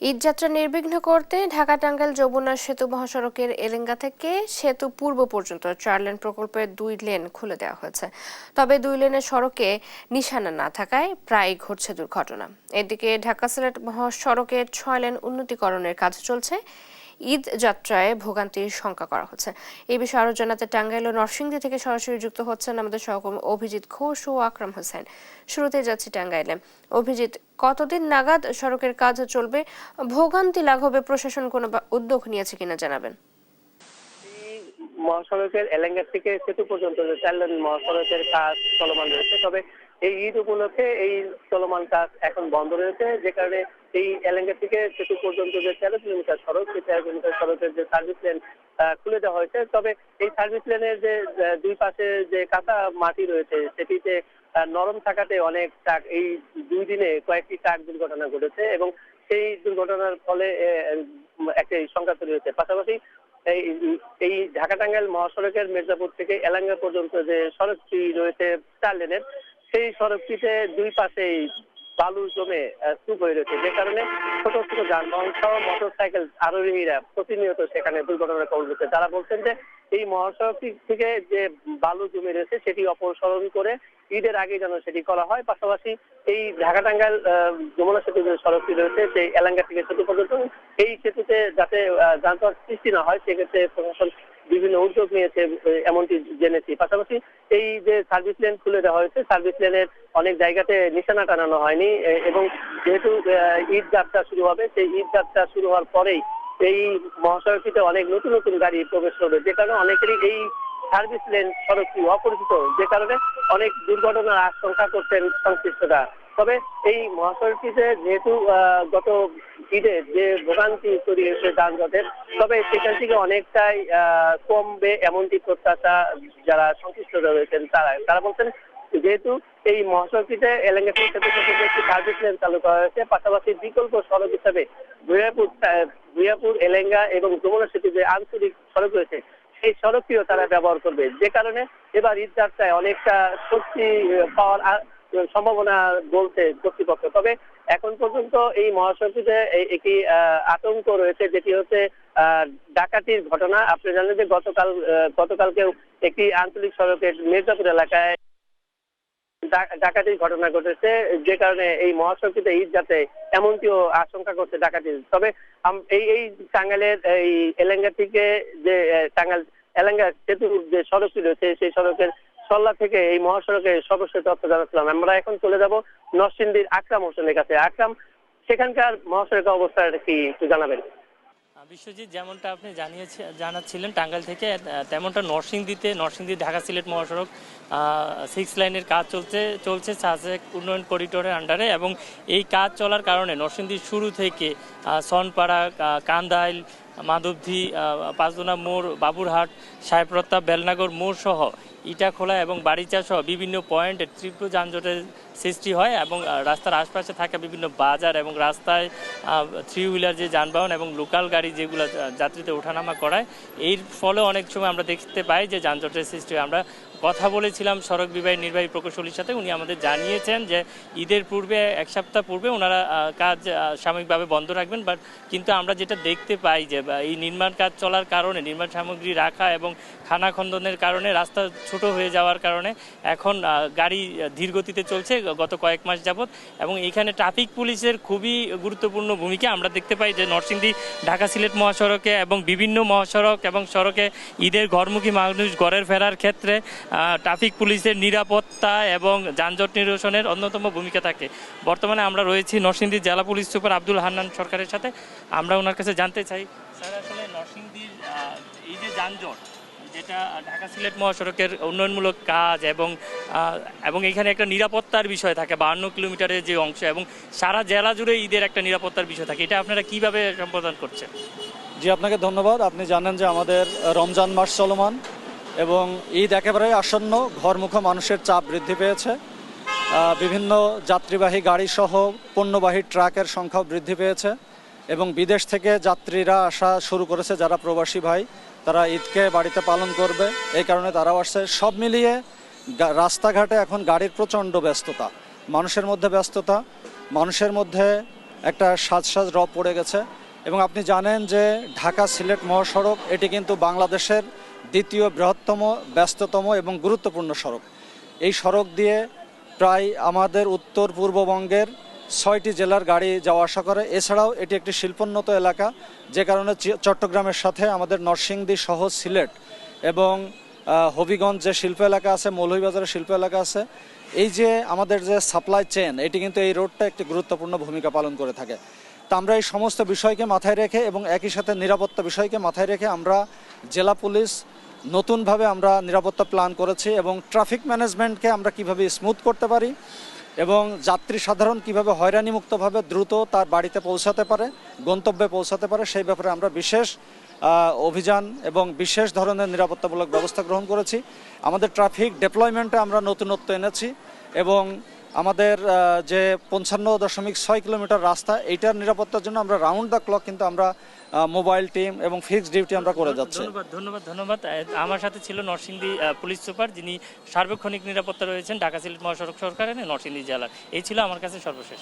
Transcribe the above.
ঈদযাত্রা নির্বিঘ্ন করতে ঢাকা-টাঙ্গাইল যমুনা সেতু মহাসড়কের এলেঙ্গা থেকে সেতু পূর্ব পর্যন্ত 4 লেন প্রকল্পের 2 লেন খুলে দেওয়া হয়েছে। তবে 2 লেনের সড়কে নিশানা না থাকায় প্রায়ই ঘটছে দুর্ঘটনা। এদিকে ঢাকা-সিলেট মহাসড়কের 6 লেন উন্নতিকরণের কাজ চলছে। ঈদ যাত্রায় ভোগান্তির শঙ্কা করা হচ্ছে। এই বিষয়ে আরো জানাতে টাঙ্গাইল ও নরসিংদী থেকে সরাসরি যুক্ত হচ্ছেন আমাদের সহকর্মী অভিজিৎ ঘোষ ও আকরাম হোসেন। শুরুতে যাচ্ছি টাঙ্গাইলে। অভিজিৎ, কতদিন নাগাদ সড়কের কাজ চলবে? ভোগান্তি লাঘবে প্রশাসন কোনো উদ্যোগ নিয়েছে কিনা জানাবেন। মহাসড়কের এলেঙ্গা থেকে সেতু পর্যন্ত 4 লেন মহাসড়কের কাজ চলমান রয়েছে। তবে এই ঈদ উপলক্ষে এই চলমান কাজ এখন বন্ধ রয়েছে, যে কারণে এই এলেঙ্গা থেকে সেতু পর্যন্ত যে 13 কিলোমিটার সড়ক, সেই 13 কিলোমিটার সড়কের যে সার্ভিস লেন খুলে দেওয়া হয়েছে। তবে এই সার্ভিস লেনের যে দুই পাশে যে কাঁচা মাটি রয়েছে সেটিতে নরম থাকাতে অনেক ট্রাক এই 2 দিনে কয়েকটি ট্রাক দুর্ঘটনা ঘটেছে এবং সেই দুর্ঘটনার ফলে একটি সংখ্যা তৈরি হয়েছে। পাশাপাশি এই এই ঢাকা-টাঙ্গাইল মহাসড়কের মির্জাপুর থেকে এলাঙ্গা পর্যন্ত যে সড়কটি রয়েছে 4 লেনের, সেই সড়কটিতে দুই পাশেই বালু জমে স্তূপ হয়ে রয়েছে, যে কারণে ছোট ছোট যানবাহন সহ মোটরসাইকেল আরোহীরা প্রতিনিয়ত সেখানে দুর্ঘটনার কবল হচ্ছে। তারা বলছেন যে এই মহাসড়কটি থেকে যে বালু জমে রয়েছে সেটি অপসারণ করে ঈদের আগে যেন সেটি করা হয়। পাশাপাশি এই ঢাকা-টাঙ্গাইল যমুনা সেতু যে সড়কটি রয়েছে সেই এলাঙ্গা থেকে সেতু পর্যন্ত, এই সেতুতে যাতে যানজট সৃষ্টি না হয় সেক্ষেত্রে প্রশাসন বিভিন্ন উদ্যোগ নিয়েছে এমনটি জেনেছি। পাশাপাশি এই যে সার্ভিস লেন খুলে দেওয়া হয়েছে, সার্ভিস লেনের অনেক জায়গাতে নিশানা টানানো হয়নি এবং যেহেতু ঈদ যাত্রা শুরু হবে, সেই ঈদ যাত্রা শুরু হওয়ার পরেই এই মহাসড়কটিতে অনেক নতুন নতুন গাড়ি প্রবেশ করবে, যে কারণে অনেকেরই এই সার্ভিস লেন সড়কটি অপরিচিত, যে কারণে অনেক দুর্ঘটনার আশঙ্কা করছেন সংশ্লিষ্টরা। তবে এই মহাসড়কটিতে যেহেতু গত ঈদে যে ভোগান্তি তৈরি হয়েছে যানজটের, তবে সেখান থেকে অনেকটাই কমবে এমনটি প্রত্যাশা যারা সংশ্লিষ্টরা রয়েছেন তারা বলছেন। যেহেতু এই মহাসড়কটিতে এলেঙ্গা থেকে সেতু পর্যন্ত একটি সার্ভিস লেন চালু করা হয়েছে, পাশাপাশি বিকল্প সড়ক হিসাবে ভুইয়াপুর এলেঙ্গা এবং যমুনা সেতু যে আঞ্চলিক সড়ক রয়েছে সেই সড়কটিও তারা ব্যবহার করবে, যে কারণে এবার ঈদ যাত্রায় অনেকটা স্বস্তি পাওয়ার সম্ভাবনা বলছে কর্তৃপক্ষ। তবে এখন পর্যন্ত এই মহাসড়কটিতে একটি আতঙ্ক রয়েছে, যেটি হচ্ছে ডাকাতির ঘটনা। আপনি জানেন যে গতকালকেও একটি আঞ্চলিক সড়কের মির্জাপুর এলাকায় ডাকাতির ঘটনা ঘটেছে, যে কারণে এই মহাসড়কটিতে ঈদ যাতে এমনটিও আশঙ্কা করছে ডাকাতির। তবে এই টাঙ্গাইলের এই এলেঙ্গা থেকে যে টাঙ্গাইল এলেঙ্গা সেতুর যে সড়কটি রয়েছে সেই সড়কের সল্লা থেকে এই মহাসড়কের সর্বশেষ তথ্য জানাচ্ছিলাম। আমরা এখন চলে যাব নরসিংদীর আকরাম হোসেনের কাছে। আকরাম, সেখানকার মহাসড়কের অবস্থাটা কি একটু জানাবেন? বিশ্বজিৎ, যেমনটা আপনি জানাচ্ছিলেন টাঙ্গাইল থেকে, তেমনটা নরসিংদী ঢাকা সিলেট মহাসড়ক 6 লাইনের কাজ চলছে সাজেক উন্নয়ন করিডোরের আন্ডারে, এবং এই কাজ চলার কারণে নরসিংদীর শুরু থেকে সনপাড়া, কান্দাইল, মাধবদী, পাঁচদোনা মোড়, বাবুরহাট, সাহেবরত্তা, বেলনগর মোড় সহ ইটাখোলা এবং বাড়িচা সহ বিভিন্ন পয়েন্টে তীব্র যানজটের সৃষ্টি হয় এবং রাস্তার আশপাশে থাকা বিভিন্ন বাজার এবং রাস্তায় 3 হুইলার যে যানবাহন এবং লোকাল গাড়ি যেগুলো যাত্রীদের ওঠানামা করায়, এর ফলে অনেক সময় আমরা দেখতে পাই যে যানজটের সৃষ্টি হয়। আমরা কথা বলেছিলাম সড়ক বিভাগের নির্বাহী প্রকৌশলীর সাথে, উনি আমাদের জানিয়েছেন যে ঈদের পূর্বে 1 সপ্তাহ পূর্বে ওনারা কাজ সাময়িকভাবে বন্ধ রাখবেন। কিন্তু আমরা যেটা দেখতে পাই যে এই নির্মাণ কাজ চলার কারণে, নির্মাণ সামগ্রী রাখা এবং খানাখন্দনের কারণে রাস্তা ছোট হয়ে যাওয়ার কারণে এখন গাড়ি ধীর গতিতে চলছে গত কয়েক মাস যাবৎ, এবং এখানে ট্রাফিক পুলিশের খুবই গুরুত্বপূর্ণ ভূমিকা আমরা দেখতে পাই যে নরসিংদী ঢাকা সিলেট মহাসড়কে এবং বিভিন্ন মহাসড়ক এবং সড়কে ঈদের ঘরমুখী মানুষ ঘরের ফেরার ক্ষেত্রে ট্রাফিক পুলিশের নিরাপত্তা এবং যানজট নিরসনের অন্যতম ভূমিকা থাকে। বর্তমানে আমরা রয়েছি নরসিংদী জেলা পুলিশ সুপার আব্দুল হান্নান সরকারের সাথে। আমরা ওনার কাছে জানতে চাই, স্যার, আসলে নরসিংদীর এই যে যানজট, যেটা ঢাকা সিলেট মহাসড়কের উন্নয়নমূলক কাজ এবং এখানে একটা নিরাপত্তার বিষয় থাকে 52 কিলোমিটারের যে অংশ, এবং সারা জেলা জুড়ে ঈদের একটা নিরাপত্তার বিষয় থাকে, এটা আপনারা কিভাবে সম্পাদন করছেন? জি, আপনাকে ধন্যবাদ। আপনি জানেন যে আমাদের রমজান মাস চলমান এবং ঈদ একেবারেই আসন্ন। ঘরমুখো মানুষের চাপ বৃদ্ধি পেয়েছে, বিভিন্ন যাত্রীবাহী গাড়ি সহ পণ্যবাহী ট্রাকের সংখ্যাও বৃদ্ধি পেয়েছে এবং বিদেশ থেকে যাত্রীরা আসা শুরু করেছে, যারা প্রবাসী ভাই তারা ঈদকে বাড়িতে পালন করবে, এই কারণে তারাও আসছে। সব মিলিয়ে রাস্তাঘাটে এখন গাড়ির প্রচণ্ড ব্যস্ততা, মানুষের মধ্যে ব্যস্ততা, মানুষের মধ্যে একটা সাজ রব পড়ে গেছে। এবং আপনি জানেন যে ঢাকা সিলেট মহাসড়ক এটি কিন্তু বাংলাদেশের দ্বিতীয় বৃহত্তম, ব্যস্ততম এবং গুরুত্বপূর্ণ সড়ক। এই সড়ক দিয়ে প্রায় আমাদের উত্তর পূর্ববঙ্গের 6টি জেলার গাড়ি যাওয়া আসা করে। এছাড়াও এটি একটি শিল্পোন্নত এলাকা, যে কারণে চট্টগ্রামের সাথে আমাদের নরসিংদী সহ সিলেট এবং হবিগঞ্জ যে শিল্প এলাকা আছে, মৌলভীবাজারের শিল্প এলাকা আছে, এই যে আমাদের যে সাপ্লাই চেন, এটি কিন্তু এই রোডটা একটি গুরুত্বপূর্ণ ভূমিকা পালন করে থাকে। তা আমরা এই সমস্ত বিষয়কে মাথায় রেখে এবং একই সাথে নিরাপত্তা বিষয়কে মাথায় রেখে আমরা জেলা পুলিশ নতুনভাবে আমরা নিরাপত্তা প্ল্যান করেছি এবং ট্রাফিক ম্যানেজমেন্টকে আমরা কিভাবে স্মুথ করতে পারি এবং যাত্রী সাধারণ কিভাবে হয়রানিমুক্তভাবে দ্রুত তার বাড়িতে পৌঁছাতে পারে, গন্তব্যে পৌঁছাতে পারে, সেই ব্যাপারে আমরা বিশেষ অভিযান এবং বিশেষ ধরনের নিরাপত্তামূলক ব্যবস্থা গ্রহণ করেছি। আমাদের ট্রাফিক ডেপ্লয়মেন্টে আমরা নতুনত্ব এনেছি এবং আমাদের যে 55.6 কিলোমিটার রাস্তা, এইটার নিরাপত্তার জন্য আমরা রাউন্ড দ্য ক্লক কিন্তু আমরা মোবাইল টিম এবং ফিক্সড ডিউটি আমরা করে যাচ্ছি। ধন্যবাদ। আমার সাথে ছিল নরসিংদী পুলিশ সুপার, যিনি সার্বক্ষণিক নিরাপত্তা রয়েছেন ঢাকা সিলেট মহাসড়ক সরকারের নরসিংদী জেলার। এই ছিল আমার কাছে সর্বশেষ।